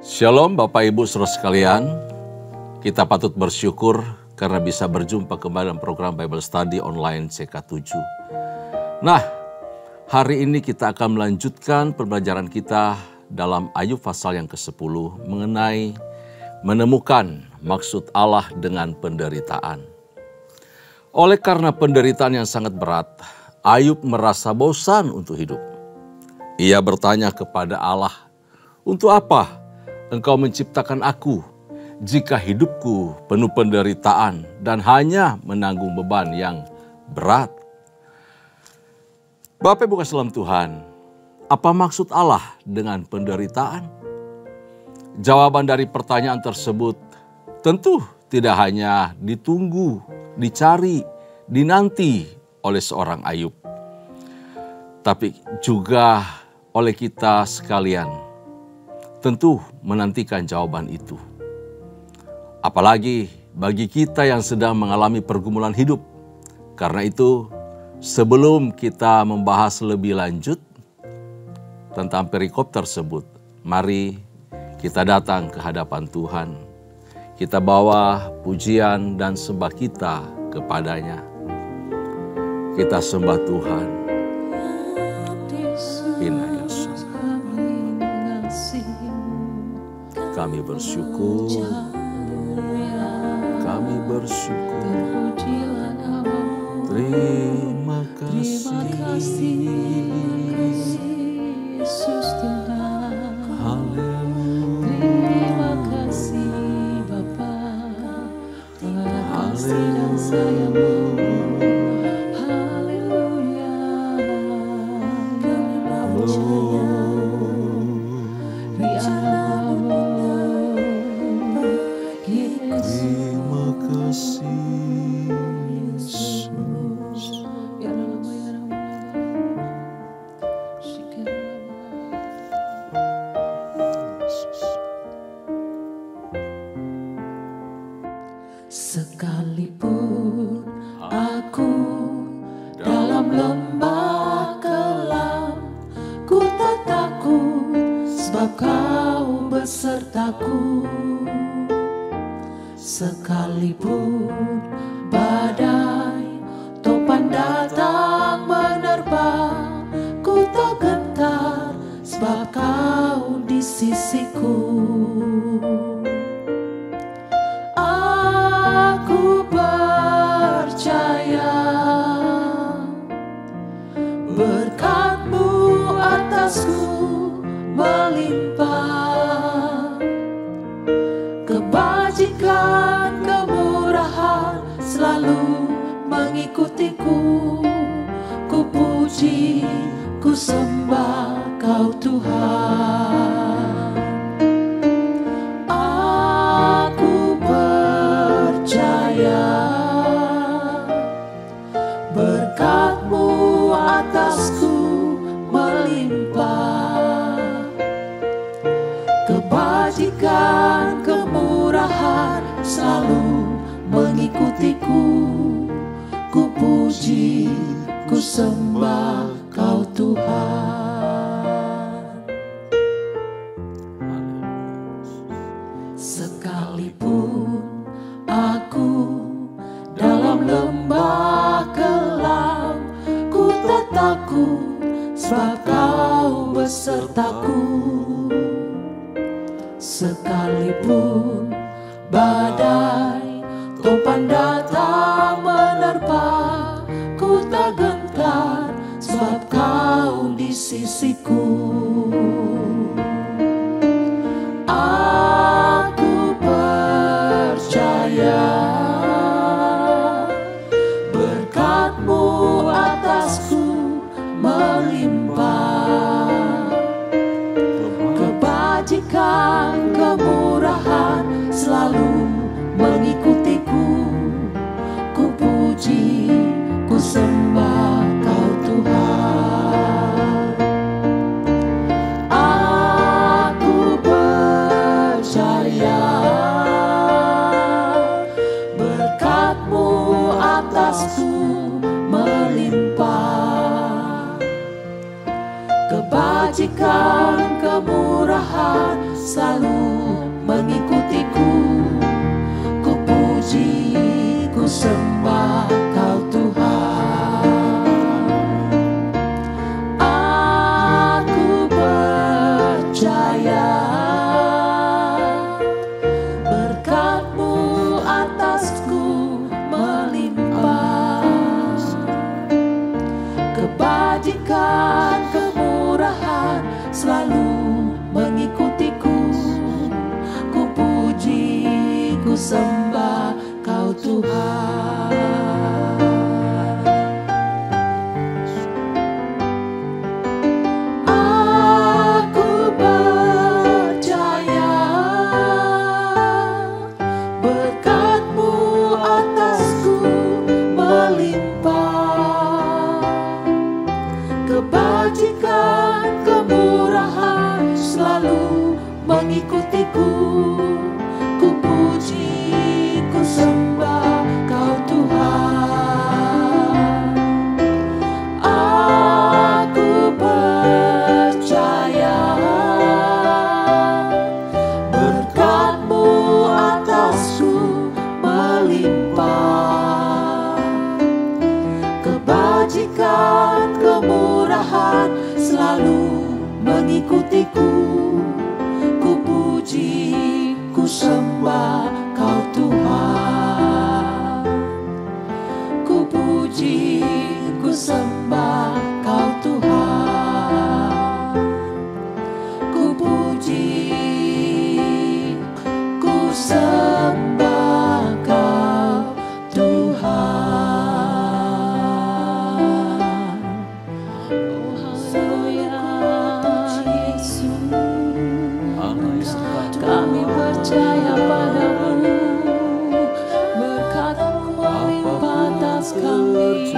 Shalom Bapak Ibu Saudara sekalian, kita patut bersyukur karena bisa berjumpa kembali dalam program Bible Study online CK7. Nah, hari ini kita akan melanjutkan pembelajaran kita dalam Ayub pasal yang ke-10 mengenai menemukan maksud Allah dengan penderitaan. Oleh karena penderitaan yang sangat berat, Ayub merasa bosan untuk hidup. Ia bertanya kepada Allah, "Untuk apa Engkau menciptakan aku jika hidupku penuh penderitaan dan hanya menanggung beban yang berat?" Bapak Ibu kasih dalam Tuhan, apa maksud Allah dengan penderitaan? Jawaban dari pertanyaan tersebut tentu tidak hanya ditunggu, dicari, dinanti oleh seorang Ayub, tapi juga oleh kita sekalian. Tentu menantikan jawaban itu. Apalagi bagi kita yang sedang mengalami pergumulan hidup. Karena itu, sebelum kita membahas lebih lanjut tentang perikop tersebut, mari kita datang ke hadapan Tuhan. Kita bawa pujian dan sembah kita kepadanya. Kita sembah Tuhan. Kami bersyukur, kami bersyukur, terima kasih, Yesus Tuhan, haleluya, terima kasih Bapa, Tuhan kasih dan sayang-Mu, haleluya, kami percaya. Sekalipun aku dalam lembah kelam, ku tak takut sebab Kau besertaku. Sekalipun badai topan datang menerpa, ku tak gentar sebab Kau di sisiku. Aku percaya berkat-Mu atasku melimpah, kebajikan, kemurahan selalu mengikutiku. Ku puji, ku sembah Kau Tuhan. Berkat-Mu atasku melimpah, kebajikan, kemurahan selalu mengikutiku. Ku puji, ku sembah Kau Tuhan. Sekalipun aku dalam lembah kelam, ku tak takut sebab Kau besertaku. Sekalipun badai topan datang menerpa, ku tak gentar sebab Kau di sisiku. Aku percaya berkat-Mu atasku melimpah, kebajikan, kemurahan selalu mengikutiku. Ku puji, ku sembah Kau Tuhan. Aku percaya berkat-Mu atasku melimpah, kebajikan, kemurahan selalu mengikutiku. Ku puji, ku sembah Kau Tuhan. Aku percaya berkat-Mu atasku melimpah. Kebajikan, kemurahan selalu mengikutiku. Ku puji, ku sembah Kau Tuhan. Aku percaya berkat-Mu atasku melimpah. Kebajikan, kemurahan selalu mengikutiku. Ku puji, ku sembah Kau Tuhan. Aku percaya berkat-Mu atasku melimpah. Kebajikan, kemurahan selalu mengikutiku. Ku puji, ku sembah Kau Tuhan. Ku puji, ku sembah Kau Tuhan. Ku puji, ku sembah Kau Tuhan. Oh haleluya Yesus, kami percaya padamu. Berkat-Mu melimpah atas kami.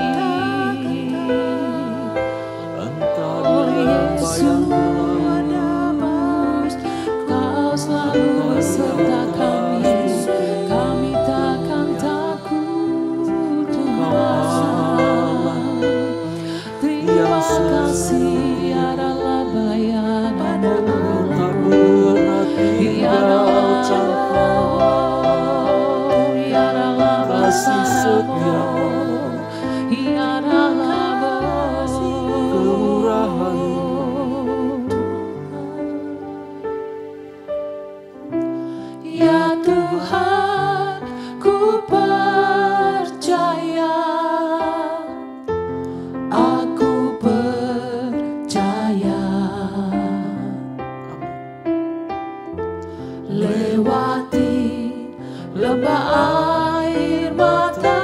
Oh Yesus, Kau selalu beserta kami. Kami takkan takut Tuhan. Terima kasih adalah bayaran-Mu. Ia adalah bersama-Mu. Ia adalah kemurahan-Mu. Ya Tuhan, ku percaya. Aku percaya. Lewati lembah air mata,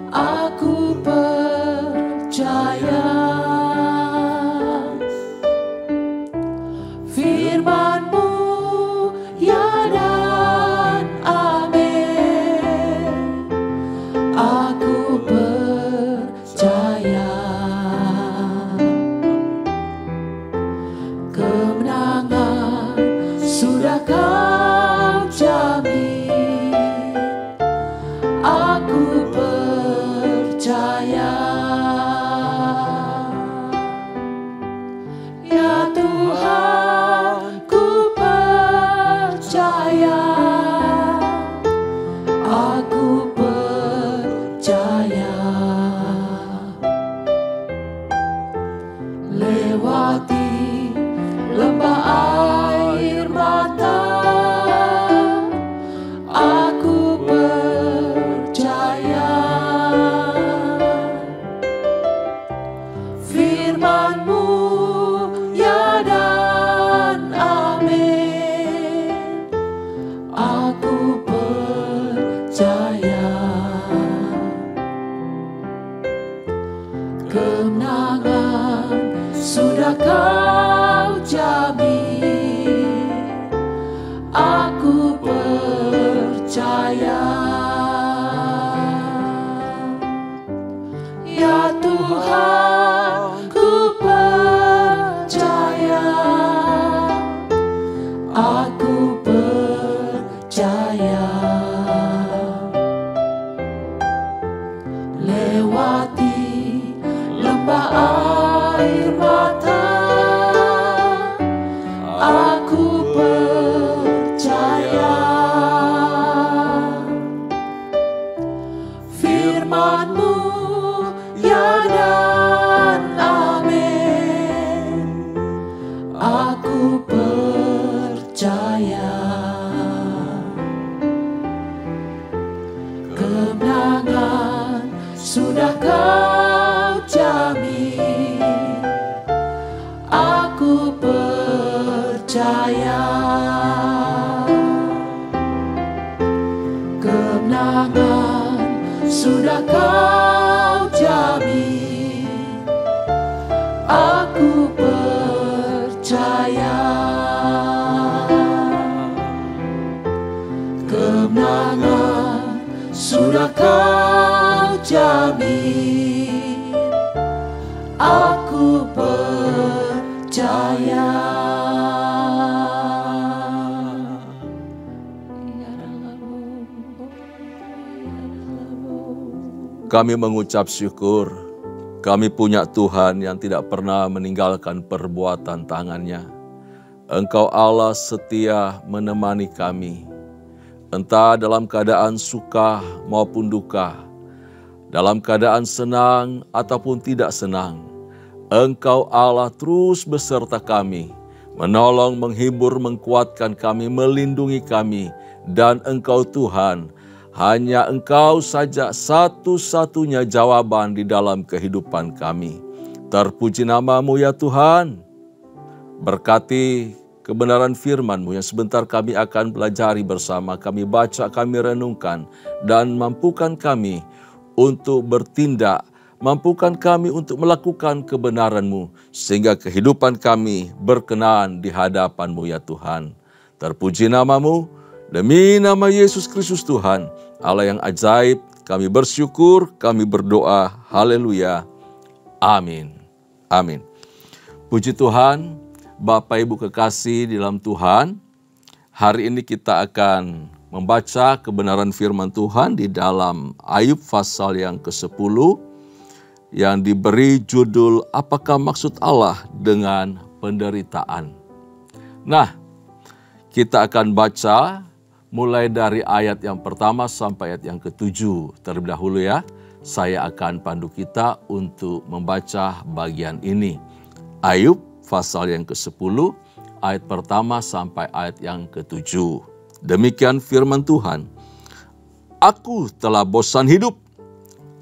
aku percaya. Firman-Mu ya dan amin. Aku percaya. Kemenangan sudah Kau jamin. Aku percaya. Ya Tuhan, ku percaya. Aku percaya. Lewati lembah air mata, aku percaya. Kemenangan sudah Kau jamin, aku percaya. Kemenangan sudah Kau jamin, aku percaya. Kemenangan sudah Kau jamin, aku percaya. Kami mengucap syukur, kami punya Tuhan yang tidak pernah meninggalkan perbuatan tangannya. Engkau Allah setia menemani kami, entah dalam keadaan suka maupun duka, dalam keadaan senang ataupun tidak senang. Engkau Allah terus beserta kami, menolong, menghibur, menguatkan kami, melindungi kami. Dan Engkau Tuhan, hanya Engkau saja satu-satunya jawaban di dalam kehidupan kami. Terpuji nama-Mu ya Tuhan. Berkati kebenaran firman-Mu yang sebentar kami akan pelajari bersama, kami baca, kami renungkan, dan mampukan kami untuk bertindak, mampukan kami untuk melakukan kebenaran-Mu, sehingga kehidupan kami berkenan di hadapan-Mu ya Tuhan. Terpuji nama-Mu, demi nama Yesus Kristus Tuhan, Allah yang ajaib, kami bersyukur, kami berdoa, haleluya, amin, amin. Puji Tuhan, Bapak Ibu kekasih di dalam Tuhan, hari ini kita akan membaca kebenaran firman Tuhan di dalam Ayub pasal yang ke-10 yang diberi judul Apakah Maksud Allah dengan Penderitaan. Nah, kita akan baca mulai dari ayat yang pertama sampai ayat yang ke-7. Terlebih dahulu ya, saya akan pandu kita untuk membaca bagian ini. Ayub pasal yang ke-10, ayat pertama sampai ayat yang ke-7. Demikian firman Tuhan. Aku telah bosan hidup.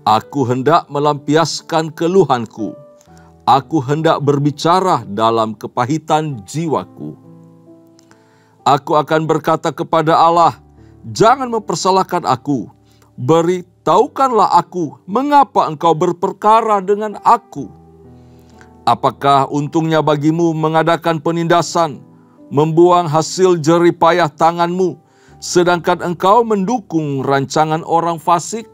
Aku hendak melampiaskan keluhanku. Aku hendak berbicara dalam kepahitan jiwaku. Aku akan berkata kepada Allah, jangan mempersalahkan aku. Beritahukanlah aku, mengapa engkau berperkara dengan aku. Apakah untungnya bagimu mengadakan penindasan, membuang hasil jerih payah tanganmu, sedangkan engkau mendukung rancangan orang fasik?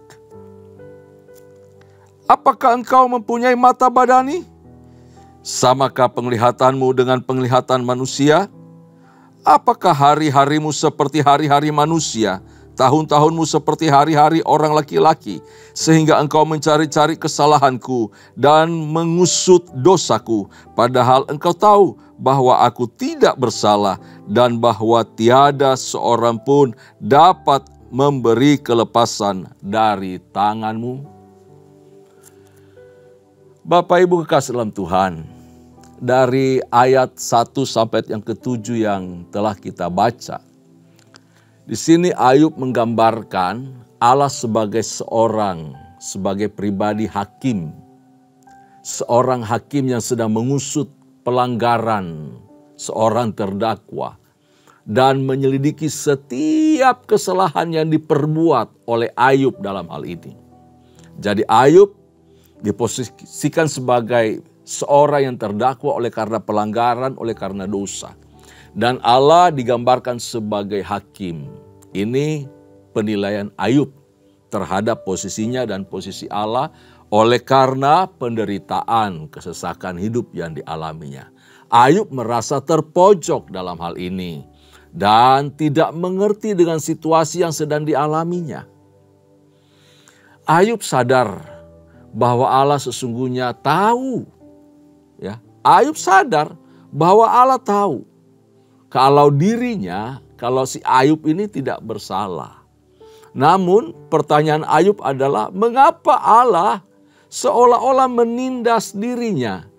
Apakah engkau mempunyai mata badani? Samakah penglihatanmu dengan penglihatan manusia? Apakah hari-harimu seperti hari-hari manusia, tahun-tahunmu seperti hari-hari orang laki-laki, sehingga engkau mencari-cari kesalahanku dan mengusut dosaku, padahal engkau tahu bahwa aku tidak bersalah dan bahwa tiada seorang pun dapat memberi kelepasan dari tanganmu. Bapak Ibu kekasih dalam Tuhan, dari ayat 1 sampai yang ke-7 yang telah kita baca, di sini Ayub menggambarkan Allah sebagai sebagai pribadi hakim. Seorang hakim yang sedang mengusut pelanggaran seorang terdakwa dan menyelidiki setiap kesalahan yang diperbuat oleh Ayub dalam hal ini. Jadi Ayub diposisikan sebagai seorang yang terdakwa oleh karena pelanggaran, oleh karena dosa. Dan Allah digambarkan sebagai hakim. Ini penilaian Ayub terhadap posisinya dan posisi Allah oleh karena penderitaan, kesesakan hidup yang dialaminya. Ayub merasa terpojok dalam hal ini dan tidak mengerti dengan situasi yang sedang dialaminya. Ayub sadar bahwa Allah sesungguhnya tahu. Ya, Ayub sadar bahwa Allah tahu kalau dirinya, kalau si Ayub ini tidak bersalah. Namun pertanyaan Ayub adalah mengapa Allah seolah-olah menindas dirinya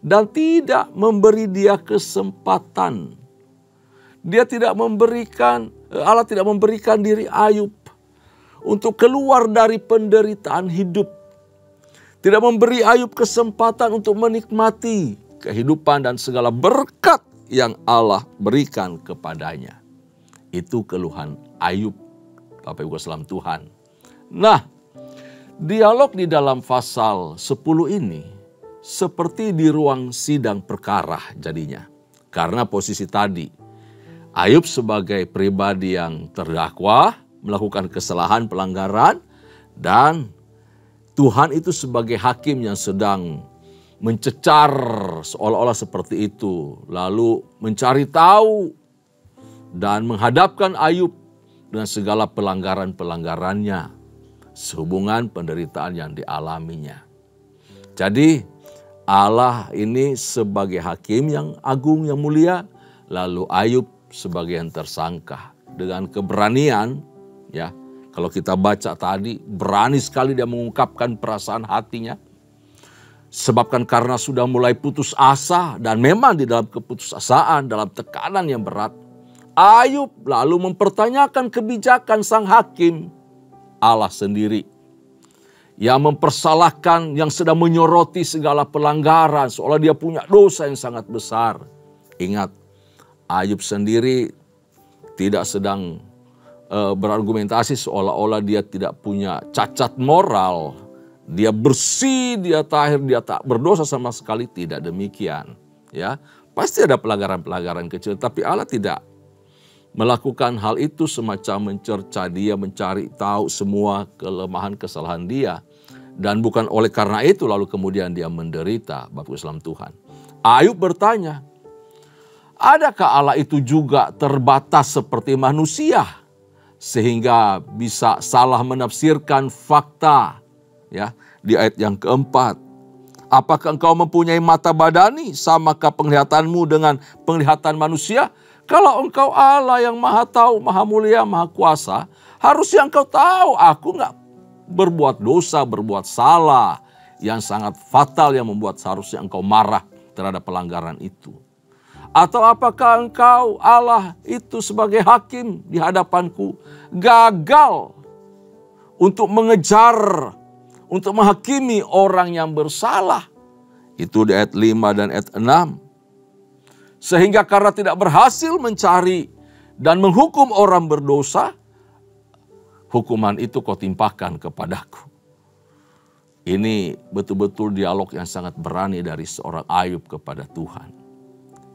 dan tidak memberi dia kesempatan. Allah tidak memberikan diri Ayub untuk keluar dari penderitaan hidup. Tidak memberi Ayub kesempatan untuk menikmati kehidupan dan segala berkat yang Allah berikan kepadanya. Itu keluhan Ayub, Bapak Ibu salam Tuhan. Nah, dialog di dalam pasal 10 ini seperti di ruang sidang perkara jadinya. Karena posisi tadi, Ayub sebagai pribadi yang terdakwa melakukan kesalahan, pelanggaran, dan Tuhan itu sebagai hakim yang sedang mencecar seolah-olah seperti itu. Lalu mencari tahu dan menghadapkan Ayub dengan segala pelanggaran-pelanggarannya sehubungan penderitaan yang dialaminya. Jadi Allah ini sebagai hakim yang agung, yang mulia. Lalu Ayub sebagai yang tersangka. Dengan keberanian, ya, kalau kita baca tadi, berani sekali dia mengungkapkan perasaan hatinya. Sebabkan karena sudah mulai putus asa dan memang di dalam keputusasaan, dalam tekanan yang berat, Ayub lalu mempertanyakan kebijakan sang hakim, Allah sendiri. Yang mempersalahkan, yang sedang menyoroti segala pelanggaran, seolah dia punya dosa yang sangat besar. Ingat, Ayub sendiri tidak sedang berargumentasi seolah-olah dia tidak punya cacat moral. Dia bersih, dia tahir, dia tak berdosa sama sekali. Tidak demikian. Ya, pasti ada pelanggaran-pelanggaran kecil, tapi Allah tidak melakukan hal itu semacam mencerca dia, mencari tahu semua kelemahan kesalahan dia. Dan bukan oleh karena itu lalu kemudian dia menderita, Bapak Islam Tuhan. Ayub bertanya, adakah Allah itu juga terbatas seperti manusia? Sehingga bisa salah menafsirkan fakta. Ya, di ayat yang keempat. Apakah engkau mempunyai mata badani? Samakah penglihatanmu dengan penglihatan manusia? Kalau engkau Allah yang maha tahu, maha mulia, maha kuasa, harusnya engkau tahu aku nggak berbuat dosa, berbuat salah yang sangat fatal yang membuat seharusnya engkau marah terhadap pelanggaran itu. Atau apakah engkau Allah itu sebagai hakim di hadapanku gagal untuk mengejar, untuk menghakimi orang yang bersalah? Itu di ayat 5 dan ayat 6. Sehingga karena tidak berhasil mencari dan menghukum orang berdosa, hukuman itu kau timpakan kepadaku. Ini betul-betul dialog yang sangat berani dari seorang Ayub kepada Tuhan.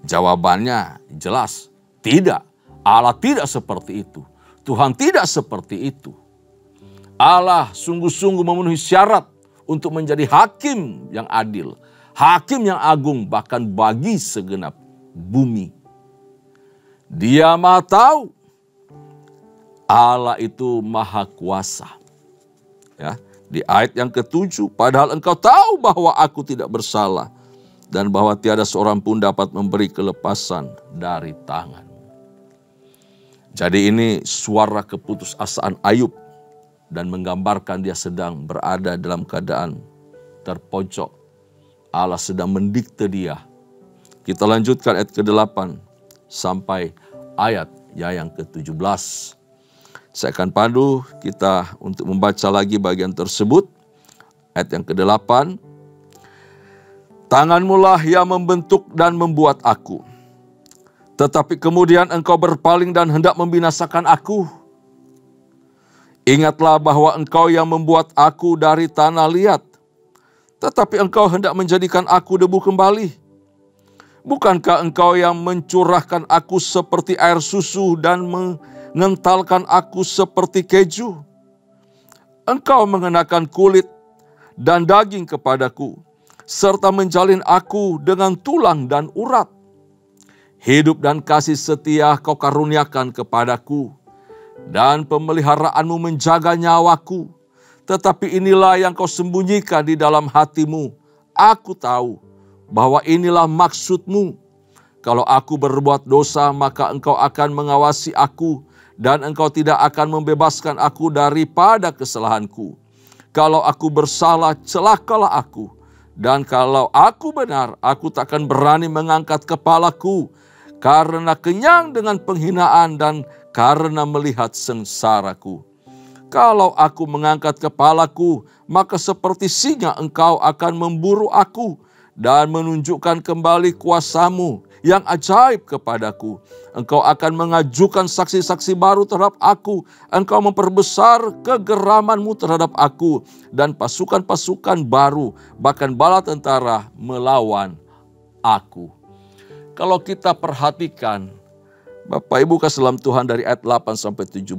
Jawabannya jelas, tidak. Allah tidak seperti itu. Tuhan tidak seperti itu. Allah sungguh-sungguh memenuhi syarat untuk menjadi hakim yang adil. Hakim yang agung bahkan bagi segenap bumi. Dia maha tahu. Allah itu maha kuasa. Ya, di ayat yang ke-7, padahal engkau tahu bahwa aku tidak bersalah dan bahwa tiada seorang pun dapat memberi kelepasan dari tangan. Jadi ini suara keputusasaan Ayub dan menggambarkan dia sedang berada dalam keadaan terpojok. Allah sedang mendikte dia. Kita lanjutkan ayat ke-8 sampai ayat yang ke-17. Saya akan pandu kita untuk membaca lagi bagian tersebut. Ayat yang ke-8. Tanganmu lah yang membentuk dan membuat aku. Tetapi kemudian engkau berpaling dan hendak membinasakan aku. Ingatlah bahwa engkau yang membuat aku dari tanah liat. Tetapi engkau hendak menjadikan aku debu kembali. Bukankah engkau yang mencurahkan aku seperti air susu dan mengentalkan aku seperti keju? Engkau mengenakan kulit dan daging kepadaku, serta menjalin aku dengan tulang dan urat. Hidup dan kasih setia kau karuniakan kepadaku, dan pemeliharaanmu menjaga nyawaku. Tetapi inilah yang kau sembunyikan di dalam hatimu. Aku tahu bahwa inilah maksudmu. Kalau aku berbuat dosa, maka engkau akan mengawasi aku, dan engkau tidak akan membebaskan aku daripada kesalahanku. Kalau aku bersalah, celakalah aku, Dan kalau aku benar, aku takkan berani mengangkat kepalaku karena kenyang dengan penghinaan dan karena melihat sengsaraku. Kalau aku mengangkat kepalaku, maka seperti singa engkau akan memburu aku dan menunjukkan kembali kuasamu yang ajaib kepadaku. Engkau akan mengajukan saksi-saksi baru terhadap aku. Engkau memperbesar kegeramanmu terhadap aku. Dan pasukan-pasukan baru, bahkan bala tentara melawan aku. Kalau kita perhatikan, Bapak Ibu kasih dalam Tuhan dari ayat 8 sampai 17.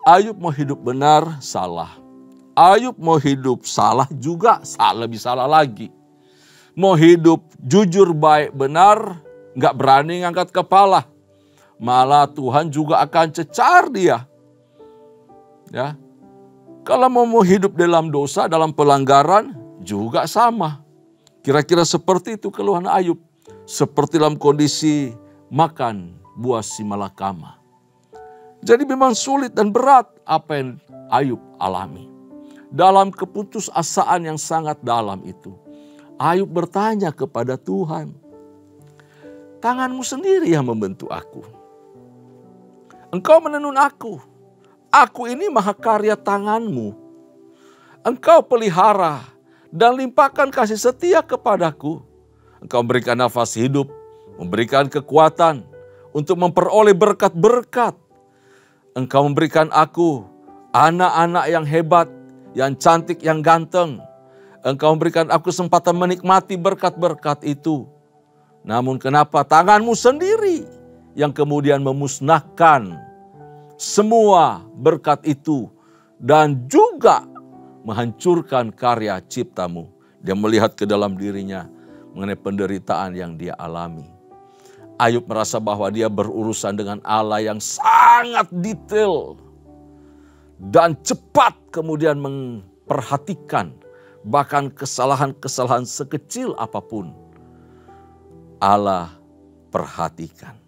Ayub mau hidup benar, salah. Ayub mau hidup salah juga, lebih salah lagi. Mau hidup jujur, baik, benar, nggak berani ngangkat kepala. Malah Tuhan juga akan cecar dia. Ya, kalau mau hidup dalam dosa, dalam pelanggaran, juga sama. Kira-kira seperti itu keluhan Ayub. Seperti dalam kondisi makan buah simalakama. Jadi memang sulit dan berat apa yang Ayub alami. Dalam keputusasaan yang sangat dalam itu, Ayub bertanya kepada Tuhan, tanganmu sendiri yang membentuk aku. Engkau menenun aku. Aku ini mahakarya tanganmu. Engkau pelihara dan limpahkan kasih setia kepadaku. Engkau memberikan nafas hidup, memberikan kekuatan untuk memperoleh berkat-berkat. Engkau memberikan aku anak-anak yang hebat, yang cantik, yang ganteng. Engkau memberikan aku kesempatan menikmati berkat-berkat itu. Namun kenapa tanganmu sendiri yang kemudian memusnahkan semua berkat itu dan juga menghancurkan karya ciptamu. Dia melihat ke dalam dirinya mengenai penderitaan yang dia alami. Ayub merasa bahwa dia berurusan dengan Allah yang sangat detail dan cepat kemudian memperhatikan bahkan kesalahan-kesalahan sekecil apapun Allah perhatikan.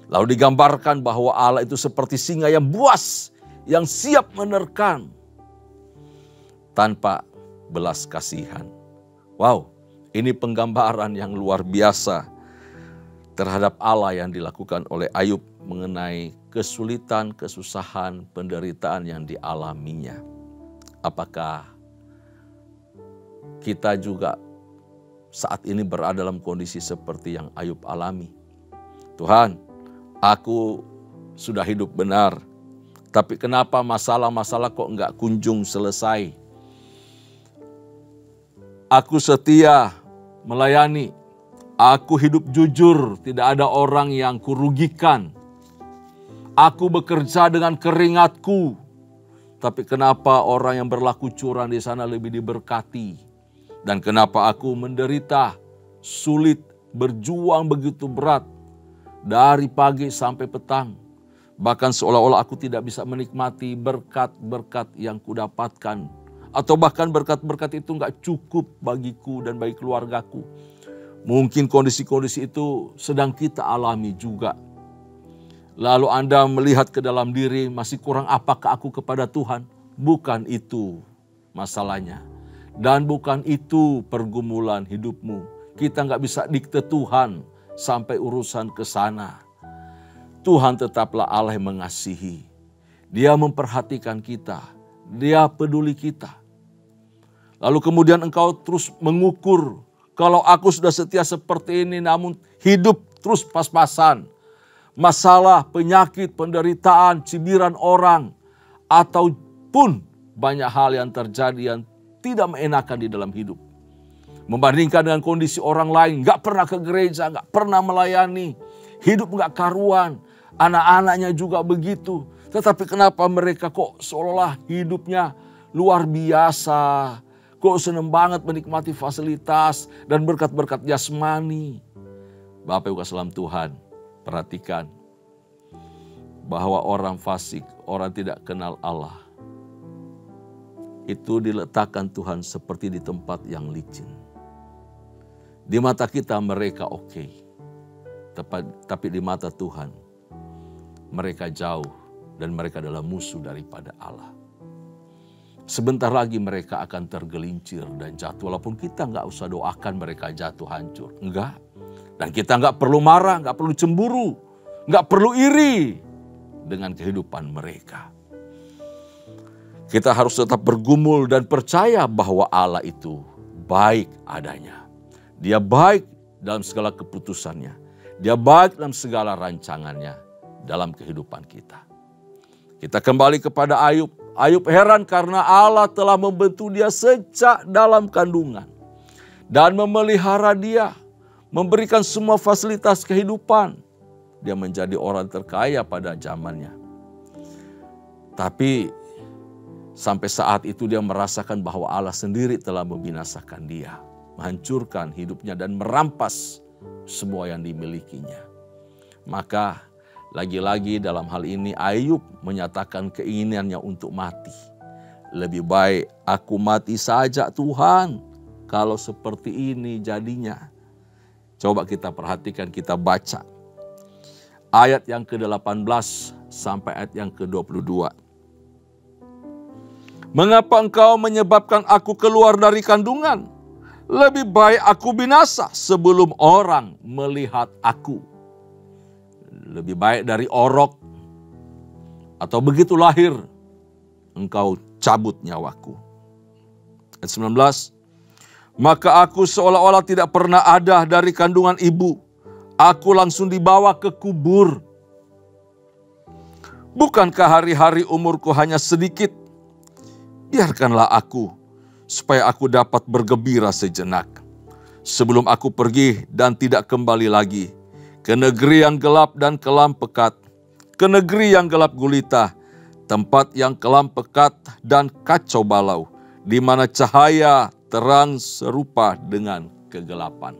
Lalu digambarkan bahwa Allah itu seperti singa yang buas, yang siap menerkam tanpa belas kasihan. Wow, ini penggambaran yang luar biasa terhadap Allah yang dilakukan oleh Ayub mengenai kesulitan, kesusahan, penderitaan yang dialaminya. Apakah kita juga saat ini berada dalam kondisi seperti yang Ayub alami? Tuhan, aku sudah hidup benar, tapi kenapa masalah-masalah kok enggak kunjung selesai? Aku setia melayani. Aku hidup jujur, tidak ada orang yang kurugikan. Aku bekerja dengan keringatku. Tapi kenapa orang yang berlaku curang di sana lebih diberkati? Dan kenapa aku menderita, sulit, berjuang begitu berat dari pagi sampai petang. Bahkan seolah-olah aku tidak bisa menikmati berkat-berkat yang kudapatkan. Atau bahkan berkat-berkat itu enggak cukup bagiku dan bagi keluargaku. Mungkin kondisi-kondisi itu sedang kita alami juga. Lalu Anda melihat ke dalam diri, masih kurang apakah aku kepada Tuhan? Bukan itu masalahnya. Dan bukan itu pergumulan hidupmu. Kita nggak bisa dikte Tuhan sampai urusan ke sana. Tuhan tetaplah Allah yang mengasihi. Dia memperhatikan kita. Dia peduli kita. Lalu kemudian engkau terus mengukur. Kalau aku sudah setia seperti ini namun hidup terus pas-pasan. Masalah, penyakit, penderitaan, cibiran orang. Ataupun banyak hal yang terjadi yang tidak mengenakan di dalam hidup. Membandingkan dengan kondisi orang lain. Gak pernah ke gereja, gak pernah melayani. Hidup gak karuan. Anak-anaknya juga begitu. Tetapi kenapa mereka kok seolah hidupnya luar biasa. Kok senang banget menikmati fasilitas dan berkat-berkat jasmani. Bapak Ibu kasih dalam Tuhan, perhatikan bahwa orang fasik, orang tidak kenal Allah, itu diletakkan Tuhan seperti di tempat yang licin. Di mata kita mereka oke, tapi di mata Tuhan mereka jauh dan mereka adalah musuh daripada Allah. Sebentar lagi mereka akan tergelincir dan jatuh. Walaupun kita nggak usah doakan mereka jatuh hancur. Enggak. Dan kita nggak perlu marah, nggak perlu cemburu, nggak perlu iri dengan kehidupan mereka. Kita harus tetap bergumul dan percaya bahwa Allah itu baik adanya. Dia baik dalam segala keputusannya. Dia baik dalam segala rancangannya dalam kehidupan kita. Kita kembali kepada Ayub. Ayub heran karena Allah telah membentuk dia sejak dalam kandungan. Dan memelihara dia, memberikan semua fasilitas kehidupan. Dia menjadi orang terkaya pada zamannya. Tapi sampai saat itu dia merasakan bahwa Allah sendiri telah membinasakan dia. Menghancurkan hidupnya dan merampas semua yang dimilikinya. Maka lagi-lagi dalam hal ini Ayub menyatakan keinginannya untuk mati. Lebih baik aku mati saja Tuhan, kalau seperti ini jadinya. Coba kita perhatikan, kita baca. Ayat yang ke-18 sampai ayat yang ke-22. Mengapa engkau menyebabkan aku keluar dari kandungan? Lebih baik aku binasa sebelum orang melihat aku. Lebih baik dari orok atau begitu lahir, engkau cabut nyawaku. Ayat 19. Maka aku seolah-olah tidak pernah ada dari kandungan ibu. Aku langsung dibawa ke kubur. Bukankah hari-hari umurku hanya sedikit? Biarkanlah aku, supaya aku dapat bergembira sejenak. Sebelum aku pergi dan tidak kembali lagi ke negeri yang gelap dan kelam pekat, ke negeri yang gelap gulita, tempat yang kelam pekat dan kacau balau, di mana cahaya terang serupa dengan kegelapan.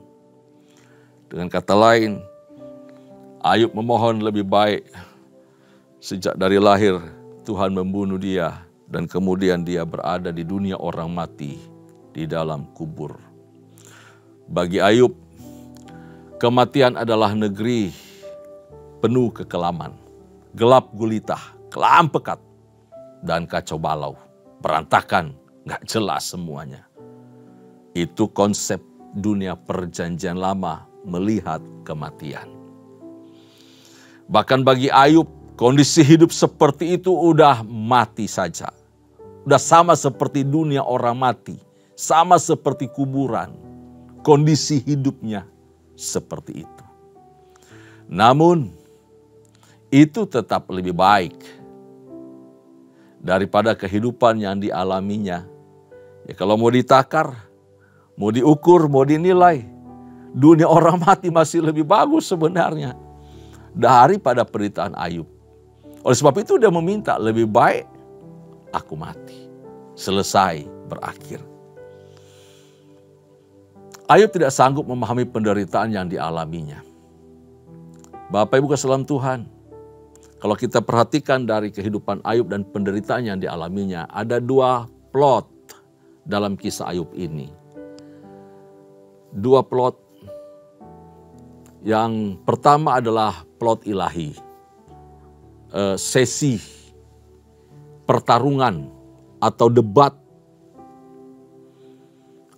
Dengan kata lain, Ayub memohon lebih baik sejak dari lahir Tuhan membunuh dia dan kemudian dia berada di dunia orang mati di dalam kubur. Bagi Ayub, kematian adalah negeri penuh kekelaman, gelap gulita, kelam pekat, dan kacau balau, berantakan, gak jelas semuanya. Itu konsep dunia perjanjian lama melihat kematian. Bahkan bagi Ayub, kondisi hidup seperti itu udah mati saja. Udah sama seperti dunia orang mati, sama seperti kuburan. Kondisi hidupnya seperti itu. Namun, itu tetap lebih baik daripada kehidupan yang dialaminya. Ya kalau mau ditakar, mau diukur, mau dinilai, dunia orang mati masih lebih bagus sebenarnya daripada penderitaan Ayub. Oleh sebab itu dia meminta lebih baik aku mati, selesai, berakhir. Ayub tidak sanggup memahami penderitaan yang dialaminya. Bapak Ibu kasih dalam Tuhan, kalau kita perhatikan dari kehidupan Ayub dan penderitaan yang dialaminya, ada dua plot dalam kisah Ayub ini. Dua plot. Yang pertama adalah plot ilahi. Sesi pertarungan atau debat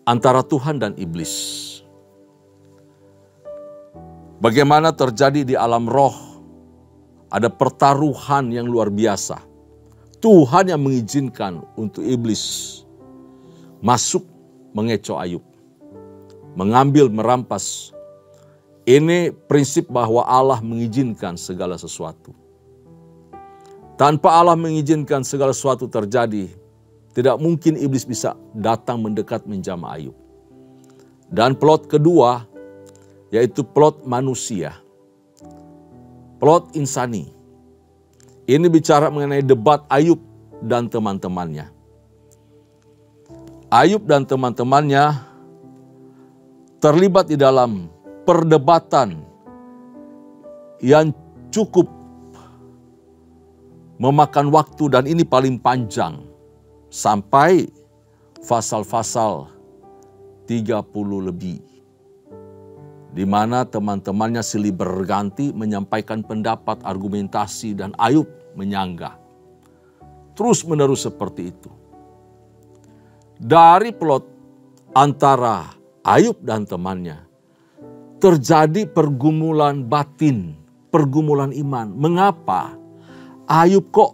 antara Tuhan dan iblis. Bagaimana terjadi di alam roh, ada pertaruhan yang luar biasa. Tuhan yang mengizinkan untuk iblis masuk mengecoh Ayub, mengambil, merampas. Ini prinsip bahwa Allah mengizinkan segala sesuatu. Tanpa Allah mengizinkan segala sesuatu terjadi, tidak mungkin iblis bisa datang mendekat menjamah Ayub. Dan plot kedua, yaitu plot manusia. Plot insani. Ini bicara mengenai debat Ayub dan teman-temannya. Ayub dan teman-temannya terlibat di dalam perdebatan yang cukup memakan waktu dan ini paling panjang sampai pasal-pasal 30 lebih. Di mana teman-temannya silih berganti menyampaikan pendapat, argumentasi dan Ayub menyanggah. Terus menerus seperti itu. dari plot antara Ayub dan temannya terjadi pergumulan batin, pergumulan iman. Mengapa Ayub kok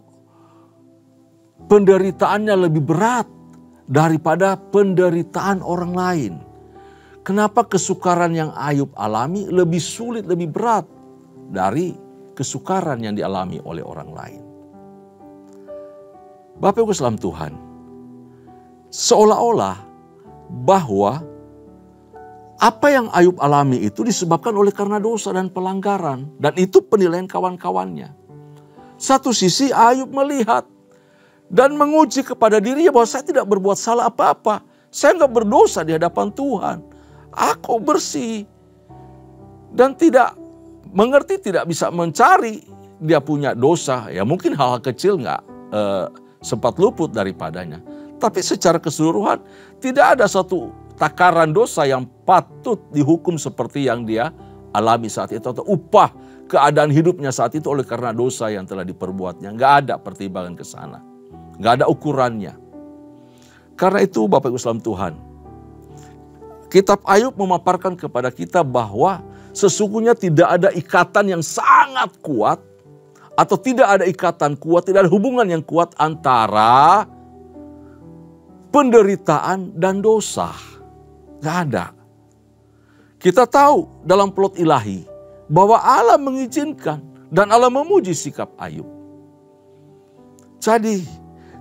penderitaannya lebih berat daripada penderitaan orang lain? Kenapa kesukaran yang Ayub alami lebih sulit, lebih berat dari kesukaran yang dialami oleh orang lain? Bapak Ibu saudara Tuhan, seolah-olah bahwa apa yang Ayub alami itu disebabkan oleh karena dosa dan pelanggaran. Dan itu penilaian kawan-kawannya. Satu sisi Ayub melihat dan menguji kepada dirinya bahwa saya tidak berbuat salah apa-apa. Saya nggak berdosa di hadapan Tuhan. Aku bersih. Dan tidak mengerti, tidak bisa mencari dia punya dosa. Ya mungkin hal-hal kecil nggak sempat luput daripadanya. Tapi secara keseluruhan tidak ada satu takaran dosa yang patut dihukum seperti yang dia alami saat itu. Atau upah keadaan hidupnya saat itu oleh karena dosa yang telah diperbuatnya. Nggak ada pertimbangan ke sana. Nggak ada ukurannya. Karena itu Bapak Ibu saudara Tuhan, kitab Ayub memaparkan kepada kita bahwa sesungguhnya tidak ada ikatan yang sangat kuat. Atau tidak ada ikatan kuat, tidak ada hubungan yang kuat antara penderitaan dan dosa. Gak ada. Kita tahu dalam plot ilahi bahwa Allah mengizinkan dan Allah memuji sikap Ayub. Jadi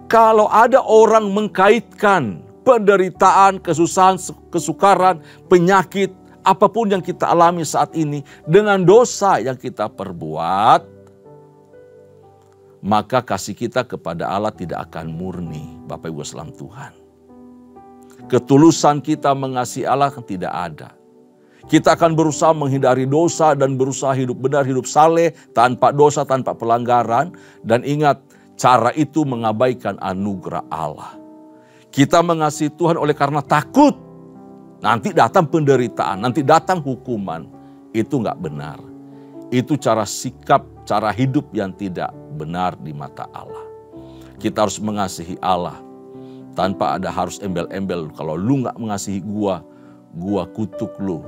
kalau ada orang mengkaitkan penderitaan, kesusahan, kesukaran, penyakit, apapun yang kita alami saat ini dengan dosa yang kita perbuat, maka kasih kita kepada Allah tidak akan murni, Bapak Ibu saudara Tuhan. Ketulusan kita mengasihi Allah tidak ada. Kita akan berusaha menghindari dosa dan berusaha hidup benar, hidup saleh, tanpa dosa, tanpa pelanggaran. Dan ingat, cara itu mengabaikan anugerah Allah. Kita mengasihi Tuhan oleh karena takut. Nanti datang penderitaan, nanti datang hukuman. Itu nggak benar. Itu cara sikap, cara hidup yang tidak benar di mata Allah. Kita harus mengasihi Allah tanpa ada harus embel-embel. Kalau lu gak mengasihi gua kutuk lu.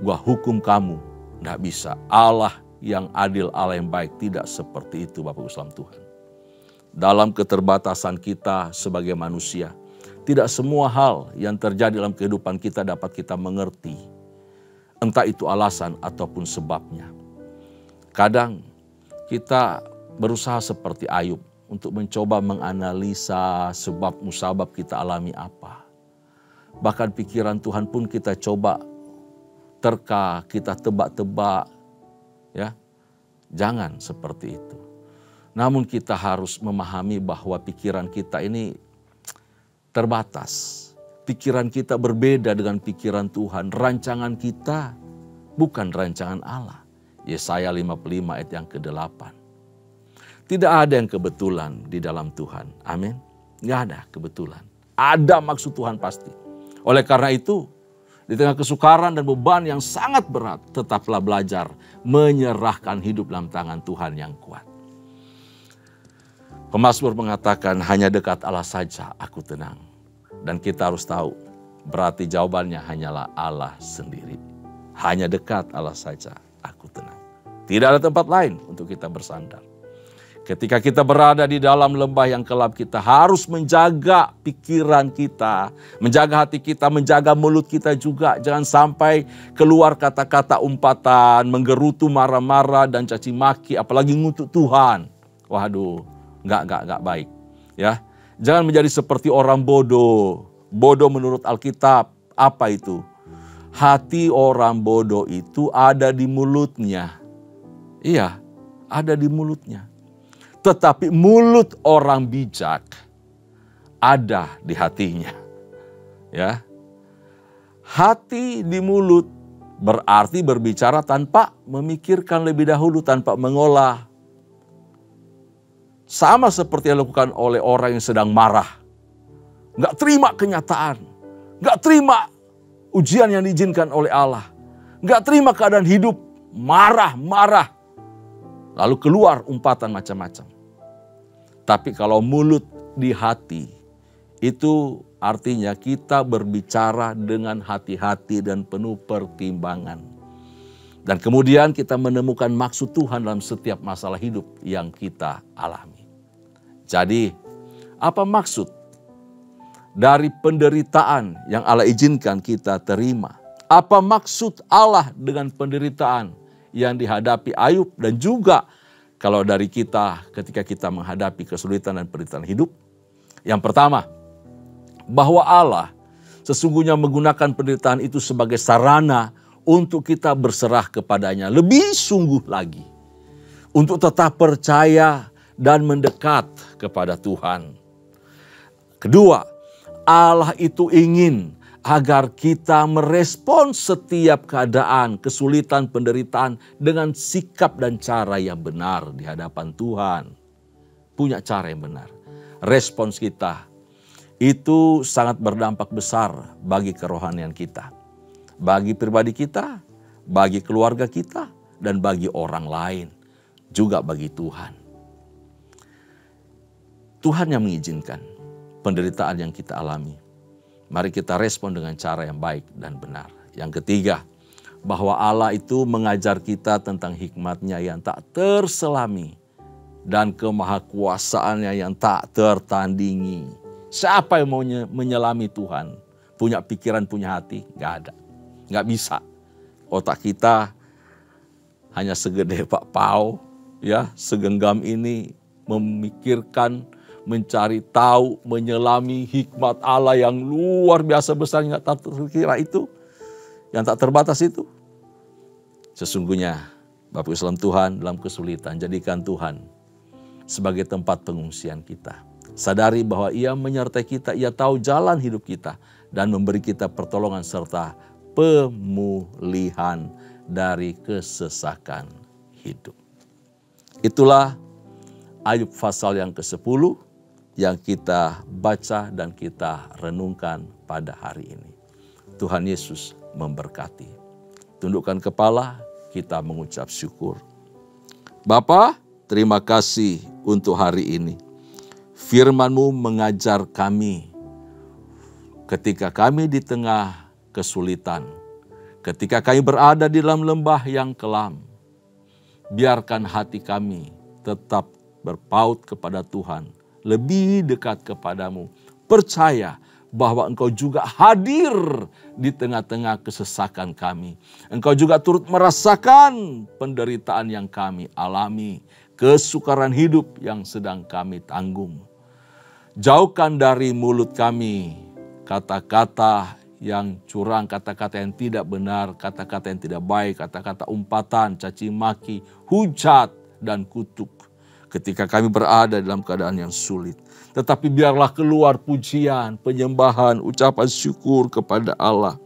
Gua hukum kamu. Gak bisa. Allah yang adil, Allah yang baik. Tidak seperti itu Bapak Ibu saudara Tuhan. Dalam keterbatasan kita sebagai manusia, tidak semua hal yang terjadi dalam kehidupan kita dapat kita mengerti. Entah itu alasan ataupun sebabnya. Kadang kita berusaha seperti Ayub untuk mencoba menganalisa sebab musabab kita alami apa. Bahkan pikiran Tuhan pun kita coba terka, kita tebak-tebak. Ya, jangan seperti itu. Namun kita harus memahami bahwa pikiran kita ini terbatas. Pikiran kita berbeda dengan pikiran Tuhan. Rancangan kita bukan rancangan Allah. Yesaya 55 ayat yang ke-8. Tidak ada yang kebetulan di dalam Tuhan. Amin. Tidak ada kebetulan. Ada maksud Tuhan pasti. Oleh karena itu, di tengah kesukaran dan beban yang sangat berat, tetaplah belajar menyerahkan hidup dalam tangan Tuhan yang kuat. Pemazmur mengatakan, hanya dekat Allah saja aku tenang. Dan kita harus tahu, berarti jawabannya hanyalah Allah sendiri. Hanya dekat Allah saja aku tenang. Tidak ada tempat lain untuk kita bersandar. Ketika kita berada di dalam lembah yang gelap, kita harus menjaga pikiran kita, menjaga hati kita, menjaga mulut kita juga. Jangan sampai keluar kata-kata umpatan, menggerutu, marah-marah dan caci maki, apalagi ngutuk Tuhan. Waduh, enggak baik. Ya, jangan menjadi seperti orang bodoh. Bodoh menurut Alkitab, apa itu? Hati orang bodoh itu ada di mulutnya. Iya, ada di mulutnya. Tetapi mulut orang bijak ada di hatinya. Ya. Hati di mulut berarti berbicara tanpa memikirkan lebih dahulu, tanpa mengolah. Sama seperti yang dilakukan oleh orang yang sedang marah. Nggak terima kenyataan. Nggak terima ujian yang diizinkan oleh Allah. Nggak terima keadaan hidup. Marah. Lalu keluar umpatan macam-macam. Tapi kalau mulut di hati Itu artinya kita berbicara dengan hati-hati dan penuh pertimbangan. Dan kemudian kita menemukan maksud Tuhan dalam setiap masalah hidup yang kita alami. Jadi, apa maksud dari penderitaan yang Allah izinkan kita terima? Apa maksud Allah dengan penderitaan yang dihadapi Ayub dan juga kalau dari kita ketika kita menghadapi kesulitan dan penderitaan hidup? Yang pertama, bahwa Allah sesungguhnya menggunakan penderitaan itu sebagai sarana untuk kita berserah kepadanya lebih sungguh lagi. Untuk tetap percaya dan mendekat kepada Tuhan. Kedua, Allah itu ingin agar kita merespon setiap keadaan, kesulitan, penderitaan dengan sikap dan cara yang benar di hadapan Tuhan. Punya cara yang benar. Respons kita itu sangat berdampak besar bagi kerohanian kita. Bagi pribadi kita, bagi keluarga kita, dan bagi orang lain. Juga bagi Tuhan. Tuhan yang mengizinkan penderitaan yang kita alami. Mari kita respon dengan cara yang baik dan benar. Yang ketiga, bahwa Allah itu mengajar kita tentang hikmat-Nya yang tak terselami. Dan kemahakuasaannya yang tak tertandingi. Siapa yang mau menyelami Tuhan? Punya pikiran, punya hati? Gak ada. Gak bisa. Otak kita hanya segede Pak Pau. Ya, segenggam ini memikirkan, mencari tahu, menyelami hikmat Allah yang luar biasa besar yang tak terkira itu. Yang tak terbatas itu. Sesungguhnya Bapak Ibu sekalian Tuhan dalam kesulitan, jadikan Tuhan sebagai tempat pengungsian kita. Sadari bahwa Ia menyertai kita, Ia tahu jalan hidup kita. Dan memberi kita pertolongan serta pemulihan dari kesesakan hidup. Itulah Ayub pasal yang ke-10 yang kita baca dan kita renungkan pada hari ini. Tuhan Yesus memberkati. Tundukkan kepala, kita mengucap syukur. Bapa, terima kasih untuk hari ini. Firman-Mu mengajar kami ketika kami di tengah kesulitan, ketika kami berada di dalam lembah yang kelam. Biarkan hati kami tetap berpaut kepada Tuhan, lebih dekat kepadamu. Percaya bahwa Engkau juga hadir di tengah-tengah kesesakan kami. Engkau juga turut merasakan penderitaan yang kami alami, kesukaran hidup yang sedang kami tanggung. Jauhkan dari mulut kami kata-kata yang curang, kata-kata yang tidak benar, kata-kata yang tidak baik, kata-kata umpatan, caci maki, hujat, dan kutuk. Ketika kami berada dalam keadaan yang sulit. Tetapi biarlah keluar pujian, penyembahan, ucapan syukur kepada Allah.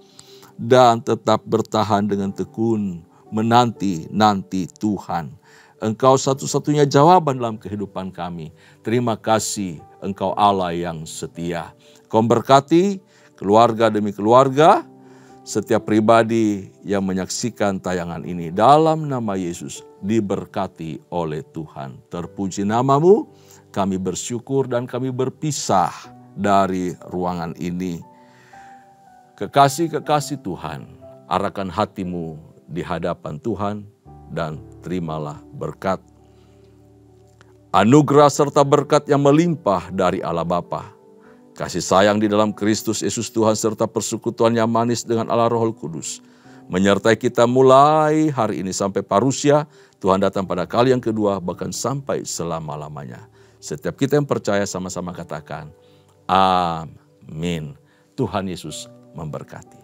Dan tetap bertahan dengan tekun, menanti Tuhan. Engkau satu-satunya jawaban dalam kehidupan kami. Terima kasih Engkau Allah yang setia. Kau berkati keluarga demi keluarga, setiap pribadi yang menyaksikan tayangan ini. Dalam nama Yesus diberkati oleh Tuhan. Terpuji nama-Mu, kami bersyukur dan kami berpisah dari ruangan ini. Kekasih-kekasih Tuhan, arahkan hatimu di hadapan Tuhan dan terimalah berkat. Anugerah serta berkat yang melimpah dari Allah Bapa, kasih sayang di dalam Kristus Yesus Tuhan serta persekutuan yang manis dengan Allah Roh Kudus menyertai kita mulai hari ini sampai parusia Tuhan datang pada kali yang kedua, bahkan sampai selama-lamanya. Setiap kita yang percaya sama-sama katakan amin. Tuhan Yesus memberkati.